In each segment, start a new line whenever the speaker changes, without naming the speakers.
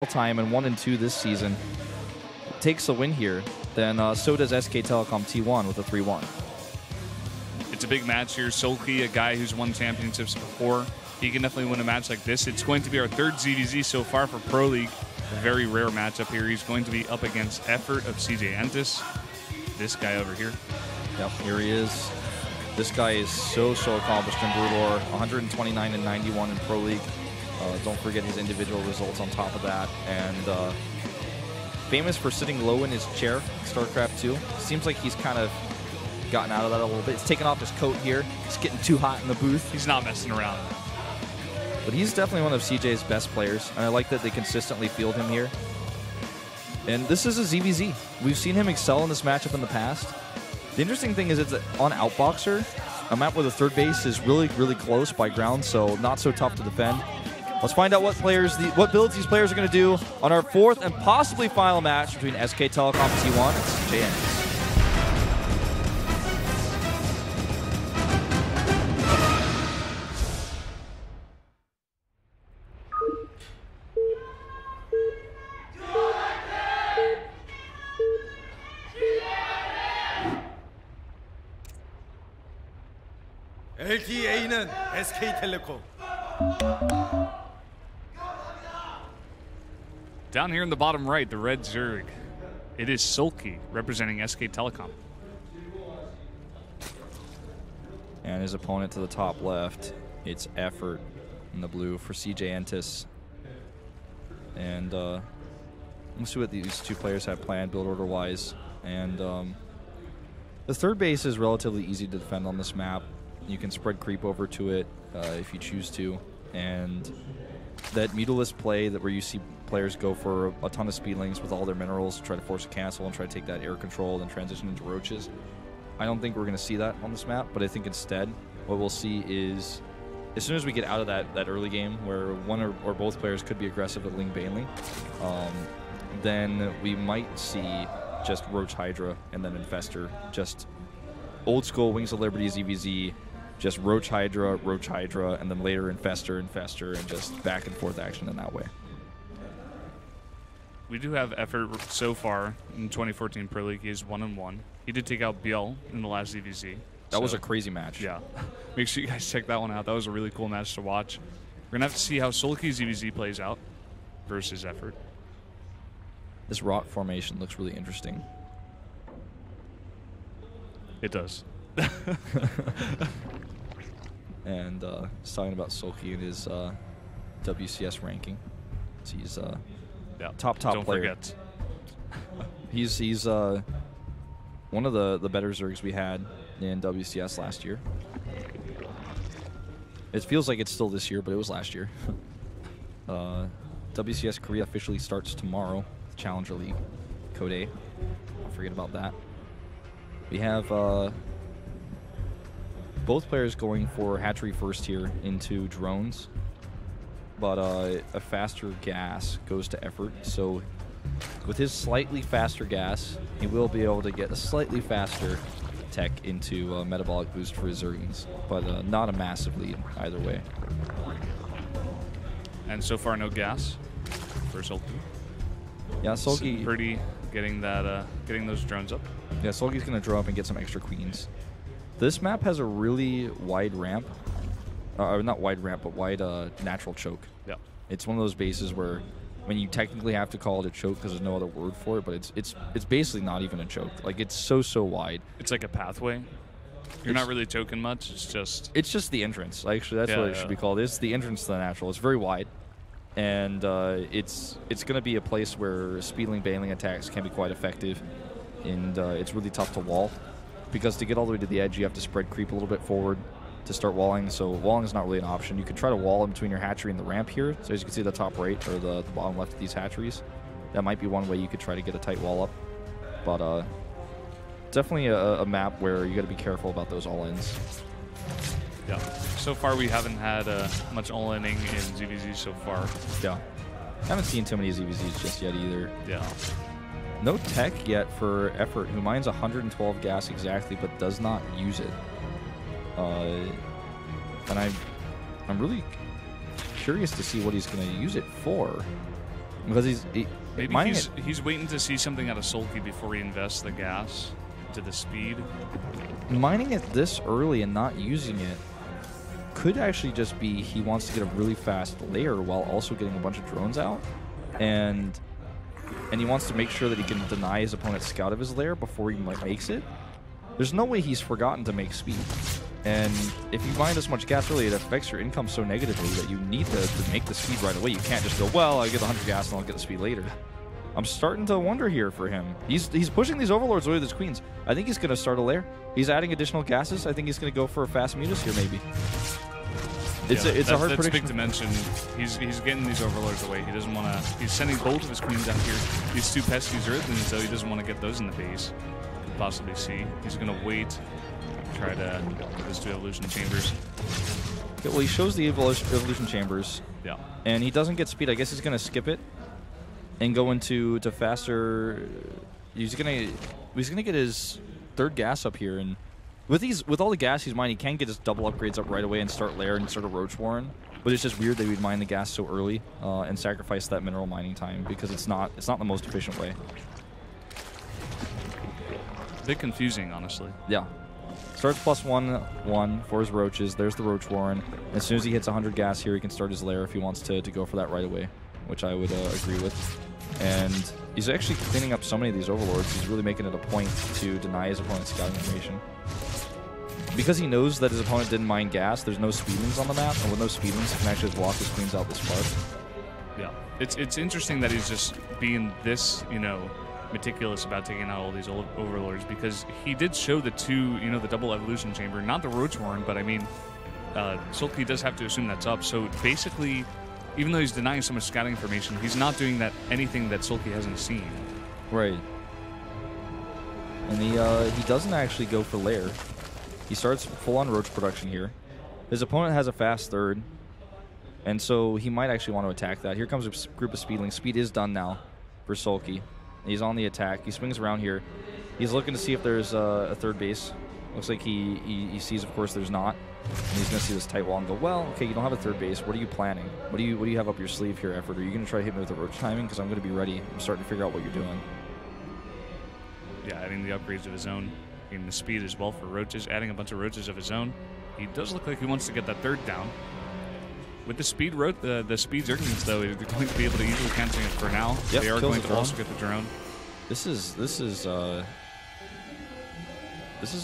time and 1-2 this season, takes the win here, then so does SK Telecom T1 with a 3-1.
It's a big match here. SoulKey, a guy who's won championships before, he can definitely win a match like this. It's going to be our third ZVZ so far for Pro League. A very rare matchup here. He's going to be up against effOrt of CJ Entis. This guy over here.
Yep, here he is. This guy is so accomplished in Brewlore. 129 and 91 in Pro League. Don't forget his individual results on top of that. And famous for sitting low in his chair, StarCraft 2. Seems like he's kind of gotten out of that a little bit. He's taken off his coat here. He's getting too hot in the booth.
He's not messing around.
But he's definitely one of CJ's best players, and I like that they consistently field him here. And this is a ZVZ. We've seen him excel in this matchup in the past. The interesting thing is it's on Outboxer, a map where the third base is really close by ground, so not so tough to defend. Let's find out what builds these players are going to do on our fourth and possibly final match between SK Telecom T1 and CJ Entis.
LTA는 SK텔레콤.
Down here in the bottom right, the red Zerg. It is SoulKey representing SK Telecom.
And his opponent to the top left, it's effOrt in the blue for CJ Entis. And let's see what these two players have planned build order-wise. And the third base is relatively easy to defend on this map. You can spread creep over to it if you choose to. And that mutalist play where you see players go for a ton of speedlings with all their minerals to try to force a cancel and try to take that air control and transition into roaches. I don't think we're going to see that on this map, but I think instead what we'll see is as soon as we get out of that early game where one or both players could be aggressive at Ling Baneling, then we might see just Roach Hydra and then Infestor, just old school Wings of Liberty ZVZ, just Roach Hydra, and then later Infestor, and just back and forth action in that way.
We do have effOrt so far in 2014 Pro League. He is 1-1. He did take out Biel in the last ZVZ.
That was a crazy match.
Yeah. Make sure you guys check that one out. That was a really cool match to watch. We're going to have to see how SoulKey ZVZ plays out versus effOrt.
This rock formation looks really interesting.
It does.
And he's talking about SoulKey and his WCS ranking. So he's
yeah.
top
Don't
player.
Forget.
He's one of the better Zergs we had in WCS last year. It feels like it's still this year, but it was last year. WCS Korea officially starts tomorrow, Challenger League, Code A. Don't forget about that. We have both players going for hatchery first here into drones, but a faster gas goes to effOrt. So with his slightly faster gas, he will be able to get a slightly faster tech into metabolic boost for his Zergings, but not a massive lead either way.
And so far, no gas for SoulKey.
Yeah, SoulKey
pretty getting that, getting those drones up.
Yeah, SoulKey's gonna draw up and get some extra queens. This map has a really wide ramp, not wide ramp, but wide natural choke.
Yeah,
it's one of those bases where, when you technically have to call it a choke because there's no other word for it, but it's basically not even a choke. Like, it's so wide.
It's like a pathway. You're not really choking much. It's just
the entrance. Actually, that's what it should be called. It's the entrance to the natural. It's very wide, and it's going to be a place where speedling, baneling attacks can be quite effective, and it's really tough to wall, because to get all the way to the edge, you have to spread creep a little bit forward to start walling. So walling is not really an option. You could try to wall in between your hatchery and the ramp here. So as you can see, the top right or the bottom left of these hatcheries, that might be one way you could try to get a tight wall up. But definitely a map where you got to be careful about those all-ins.
Yeah. So far, we haven't had much all-inning in ZVZ so far.
Yeah. Haven't seen too many ZVZs just yet either.
Yeah.
No tech yet for effOrt, who mines 112 gas exactly, but does not use it. And I'm really curious to see what he's going to use it for. Because
maybe he's waiting to see something out of SoulKey before he invests the gas into the speed.
Mining it this early and not using it could actually just be he wants to get a really fast layer while also getting a bunch of drones out, and he wants to make sure that he can deny his opponent's scout of his lair before he makes it. There's no way he's forgotten to make speed. And if you mine this much gas early, it affects your income so negatively that you need to make the speed right away. You can't just go, well, I get 100 gas and I'll get the speed later. I'm starting to wonder here for him. He's pushing these overlords away with his queens. I think he's going to start a lair. He's adding additional gases. I think he's going to go for a fast mutas here, maybe. It's a hard prediction.
That's big to mention. He's getting these overlords away. He doesn't want to. He's sending both of his queens out here. These two pesky earthlings, so he doesn't want to get those in the base. Could possibly see. He's going to wait. Try to get those two evolution chambers.
Okay, well, he shows the evolution chambers.
Yeah. And
he doesn't get speed. I guess he's going to skip it and go into faster. He's gonna get his third gas up here, and with all the gas he's mining, he can get his double upgrades up right away and start lair and start a roach warren. But it's just weird that we'd mine the gas so early and sacrifice that mineral mining time, because it's not the most efficient way.
A bit confusing, honestly.
Yeah. Starts +1/1 for his roaches. There's the roach warren. As soon as he hits 100 gas here, he can start his lair if he wants to go for that right away, which I would agree with. And he's actually cleaning up so many of these overlords. He's really making it a point to deny his opponent's scouting information. Because he knows that his opponent didn't mine gas, there's no speedlings on the map, and with no speedlings, he can actually block his queens out this far.
Yeah, it's interesting that he's just being this, meticulous about taking out all these overlords, because he did show the two, the double evolution chamber, not the roach warren, but I mean, SoulKey does have to assume that's up. So basically, even though he's denying so much scouting information, he's not doing anything that SoulKey hasn't seen.
Right. And he doesn't actually go for lair. He starts full-on roach production here. His opponent has a fast third, and so he might actually want to attack that. Here comes a group of speedlings. Speed is done now for SoulKey. He's on the attack. He swings around here. He's looking to see if there's a third base. Looks like he sees, of course, there's not. And he's going to see this tight wall and go, well, okay, you don't have a third base. What are you planning? What do you have up your sleeve here, effOrt? Are you going to try to hit me with the roach timing? Because I'm going to be ready. I'm starting to figure out what you're doing.
Yeah, adding the upgrades of his own. Getting the speed as well for roaches. Adding a bunch of roaches of his own. He does look like he wants to get that third down. With the speed the speed zerglings, though, they're going to be able to easily cancel it for now.
Yep,
they are going to also get the drone.
This is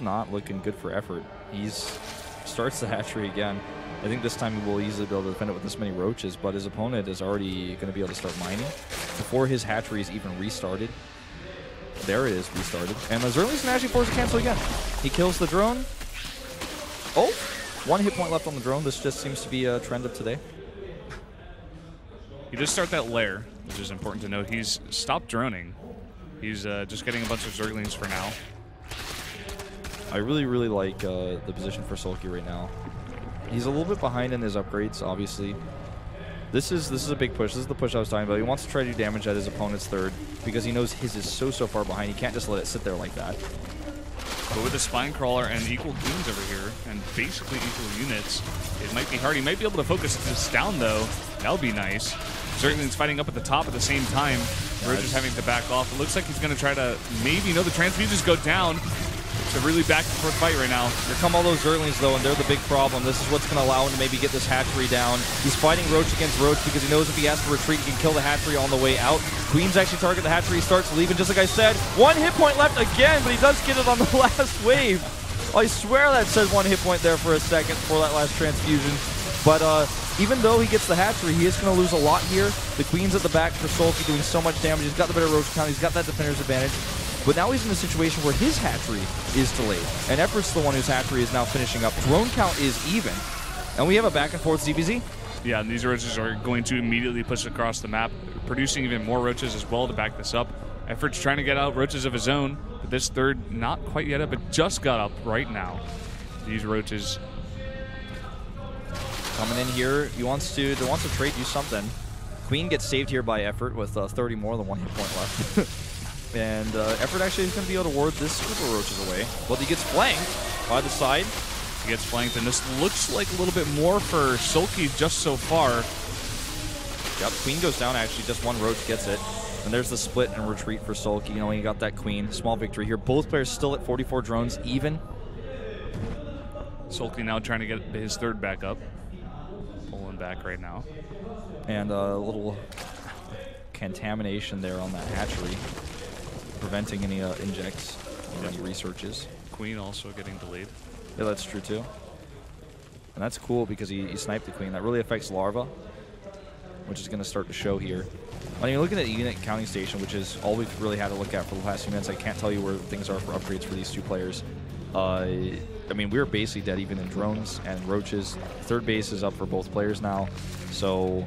not looking good for effOrt. He's starts the hatchery again. I think this time he will easily be able to defend it with this many roaches, but his opponent is already going to be able to start mining before his hatchery is even restarted. There it is, restarted. And the Zerling's can actually force a cancel again. He kills the drone. Oh, 1 hit point left on the drone. This just seems to be a trend of today.
He does start that lair, which is important to note. He's stopped droning. He's just getting a bunch of Zerglings for now.
I really, really like the position for SoulKey right now. He's a little bit behind in his upgrades, obviously. This is a big push. This is the push I was talking about. He wants to try to do damage at his opponent's third because he knows his is so far behind. He can't just let it sit there like that.
But with the Spine Crawler and equal queens over here, and basically equal units, it might be hard. He might be able to focus this down, though. That would be nice. Zergling's fighting up at the top at the same time. Roach is having to back off. It looks like he's going to try to maybe, the transfusions go down. It's a really back-and-forth fight right now.
Here come all those Zerglings, though, and they're the big problem. This is what's going to allow him to maybe get this hatchery down. He's fighting Roach against Roach because he knows if he has to retreat, he can kill the hatchery on the way out. Queens actually target the hatchery. He starts leaving, just like I said. 1 hit point left again, but he does get it on the last wave. I swear that says 1 hit point there for a second for that last transfusion. But even though he gets the hatchery, he is going to lose a lot here. The Queen's at the back for SoulKey doing so much damage. He's got the better Roach count. He's got that defender's advantage. But now he's in a situation where his hatchery is delayed. And effOrt's the one whose hatchery is now finishing up. Drone count is even. And we have a back-and-forth ZBZ.
Yeah, and these roaches are going to immediately push across the map, producing even more roaches as well to back this up. effOrt's trying to get out roaches of his own, but this third not quite yet up, but just got up right now. These roaches
coming in here. He wants to trade, do something. Queen gets saved here by effOrt with 30 more than 1 hit point left. And effOrt actually is going to be able to ward this group of roaches away. But he gets flanked by the side.
He gets flanked, and this looks like a little bit more for SoulKey just so far.
Yep, queen goes down actually, just one roach gets it. And there's the split and retreat for SoulKey. You know, he got that queen. Small victory here. Both players still at 44 drones, even.
SoulKey now trying to get his third back up. Pulling back right now.
And a little contamination there on that hatchery, preventing any injects or any researches.
Queen also getting delayed.
Yeah, that's true too. And that's cool because he sniped the queen. That really affects larva, which is going to start to show here. I mean, looking at the unit counting station, which is all we've really had to look at for the past few minutes, I can't tell you where things are for upgrades for these two players. I mean, we're basically dead even in drones and roaches. Third base is up for both players now, so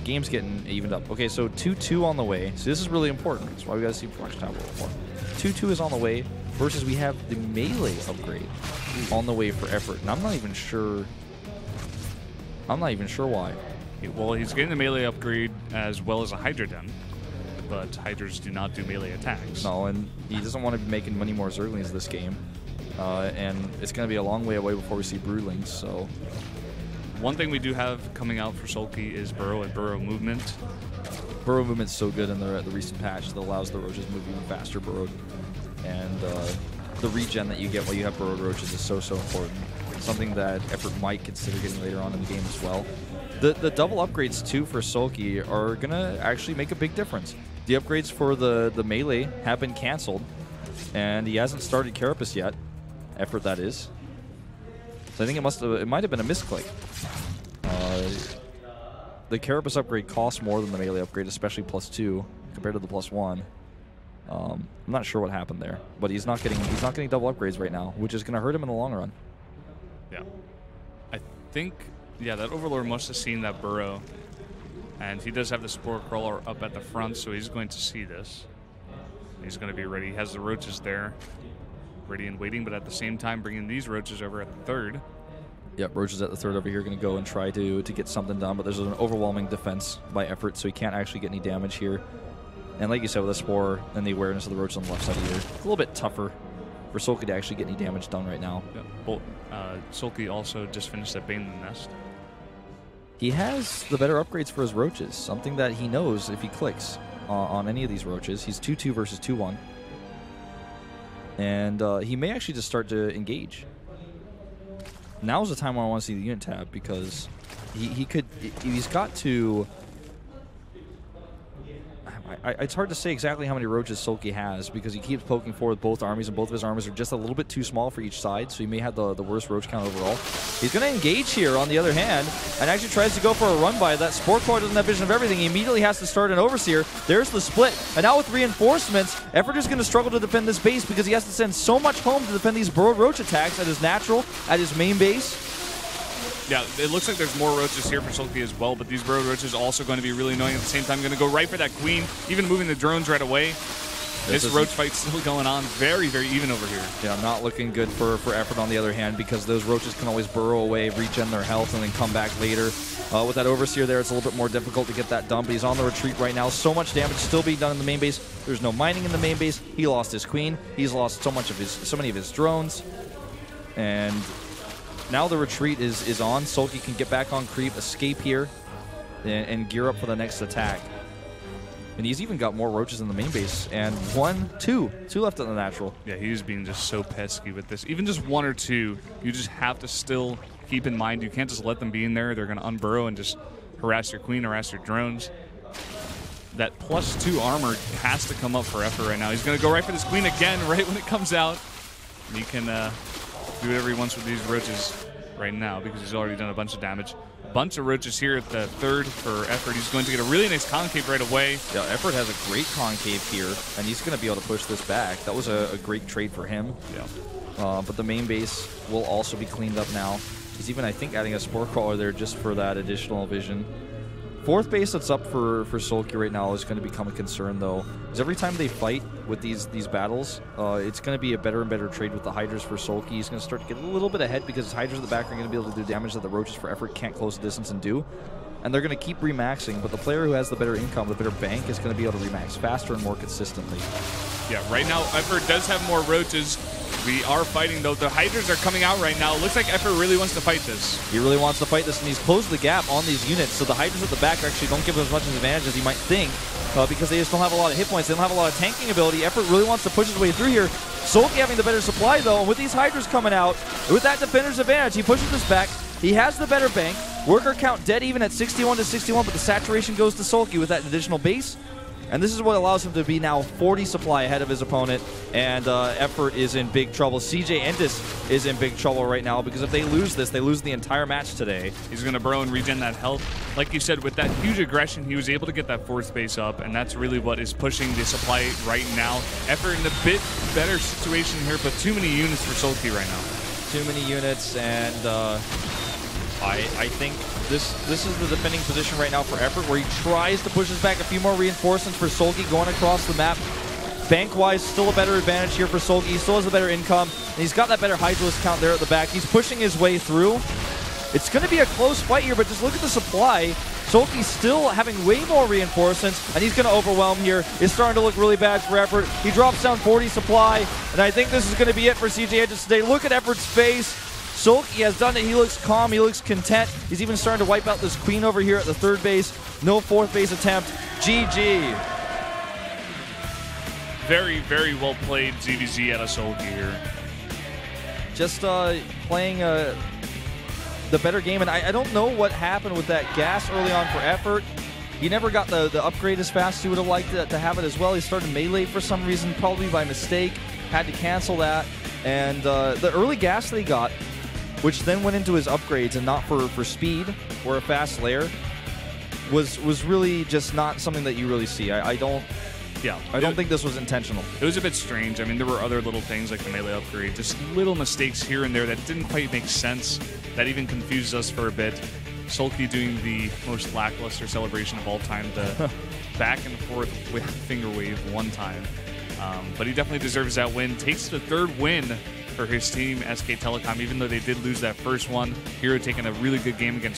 game's getting evened up. Okay, so 2-2 on the way. So this is really important. That's why we got to see production time a little more. 2-2 is on the way versus we have the melee upgrade on the way for effOrt, and I'm not even sure why.
Well, he's getting the melee upgrade as well as a Hydra Den, but Hydras do not do melee attacks.
No, and he doesn't want to be making many more Zerglings this game. And it's going to be a long way away before we see Broodlings, so...
One thing we do have coming out for SoulKey is Burrow and Burrow movement.
Burrow movement's so good in the recent patch that allows the roaches to move even faster burrowed. And the regen that you get while you have burrowed roaches is so important. Something that effOrt might consider getting later on in the game as well. The double upgrades too for SoulKey are going to actually make a big difference. The upgrades for the melee have been canceled, and he hasn't started Carapace yet. effOrt, that is. So I think it might have been a misclick. The Carapace upgrade costs more than the melee upgrade, especially +2 compared to the +1. I'm not sure what happened there, but he's not getting double upgrades right now, which is going to hurt him in the long run.
Yeah, I think that Overlord must have seen that burrow, and he does have the Spore Crawler up at the front, so he's going to see this. He's going to be ready. He has the roaches there, ready and waiting, but at the same time bringing these roaches over at the third.
Yep, roaches at the third over here going to go and try to get something done, but there's an overwhelming defense by effOrt, so he can't actually get any damage here. And like you said, with the Spore and the awareness of the roaches on the left side here, it's a little bit tougher for SoulKey to actually get any damage done right now.
Yeah. Well, SoulKey also just finished that Bane Nest.
He has the better upgrades for his roaches, something that he knows if he clicks on any of these roaches. He's 2-2 versus 2-1. And he may actually just start to engage. Now's the time when I want to see the unit tab, because he's got to... It's hard to say exactly how many roaches SoulKey has, because he keeps poking forward both armies, and both of his armies are just a little bit too small for each side, so he may have the worst roach count overall. He's going to engage here, on the other hand, and actually tries to go for a run by. That Spore Crawler doesn't have vision of everything. He immediately has to start an Overseer. There's the split, and now with reinforcements, effOrt is going to struggle to defend this base, because he has to send so much home to defend these burrowed roach attacks at his natural, at his main base.
Yeah, it looks like there's more roaches here for SoulKey as well, but these burrowed roaches are also going to be really annoying at the same time. Going to go right for that queen, even moving the drones right away. This roach fight's still going on. Very, very even over here.
Yeah, not looking good for effOrt on the other hand, because those roaches can always burrow away, regen their health, and then come back later. With that Overseer there, it's a little bit more difficult to get that done, but he's on the retreat right now. So much damage still being done in the main base. There's no mining in the main base. He lost his queen. He's lost so many of his drones. And now the retreat is on. SoulKey can get back on creep, escape here, and gear up for the next attack. And he's even got more roaches in the main base. And two left on the natural.
Yeah, he's being just so pesky with this. Even just one or two, you just have to still keep in mind, you can't just let them be in there. They're going to unburrow and just harass your queen, harass your drones. That +2 armor has to come up for effOrt right now. He's going to go right for this queen again right when it comes out. And he can do whatever he wants with these roaches right now, because he's already done a bunch of damage. A bunch of roaches here at the third for effOrt. He's going to get a really nice concave right away.
Yeah, effOrt has a great concave here, and he's going to be able to push this back. That was a great trade for him.
Yeah.
But the main base will also be cleaned up now. He's even, I think, adding a Spore Crawler there just for that additional vision. Fourth base that's up for SoulKey right now is going to become a concern, though, because every time they fight with these battles, it's going to be a better and better trade with the Hydras for SoulKey. He's going to start to get a little bit ahead, because his Hydras in the back are going to be able to do damage that the roaches for effOrt can't close the distance and do. And they're going to keep remaxing, but the player who has the better income, the better bank, is going to be able to remax faster and more consistently.
Yeah, right now, effOrt does have more roaches. We are fighting, though. The Hydras are coming out right now. It looks like effOrt really wants to fight this.
He really wants to fight this, and he's closed the gap on these units, so the Hydras at the back actually don't give him as much advantage as you might think, because they just don't have a lot of hit points. They don't have a lot of tanking ability. effOrt really wants to push his way through here. SoulKey having the better supply, though, and with these Hydras coming out, with that defender's advantage, he pushes this back. He has the better bank. Worker count dead even at 61 to 61, but the saturation goes to SoulKey with that additional base. And this is what allows him to be now 40 supply ahead of his opponent, and effOrt is in big trouble. CJ is in big trouble right now, because if they lose this, they lose the entire match today.
He's going to burrow and regen that health. Like you said, with that huge aggression, he was able to get that fourth base up, and that's really what is pushing the supply right now. effOrt in a bit better situation here, but too many units for SoulKey right now.
Too many units, and I think this is the defending position right now for effOrt, where he tries to push us back. A few more reinforcements for SoulKey going across the map. Bank-wise, still a better advantage here for SoulKey. He still has a better income, and he's got that better Hydralisk count there at the back. He's pushing his way through. It's going to be a close fight here, but just look at the supply. SoulKey's still having way more reinforcements, and he's going to overwhelm here. It's starting to look really bad for effOrt. He drops down 40 supply, and I think this is going to be it for CJ today. Look at effOrt's face. SoulKey has done it. He looks calm. He looks content. He's even starting to wipe out this queen over here at the third base. No fourth base attempt. GG.
Very, very well played ZVZ out of SoulKey here.
Just playing the better game. And I don't know what happened with that gas early on for effOrt. He never got the upgrade as fast as he would have liked to have it as well. He started melee for some reason, probably by mistake. Had to cancel that. And the early gas that he got, which then went into his upgrades and not for speed or a fast layer, was really just not something that you really see. I don't think this was intentional.
It was a bit strange. I mean, there were other little things like the melee upgrade, just little mistakes here and there that didn't quite make sense. That even confused us for a bit. SoulKey doing the most lackluster celebration of all time, the back and forth with finger wave one time. But he definitely deserves that win. Takes the third win for his team, SK Telecom, even though they did lose that first one. Hero taking a really good game against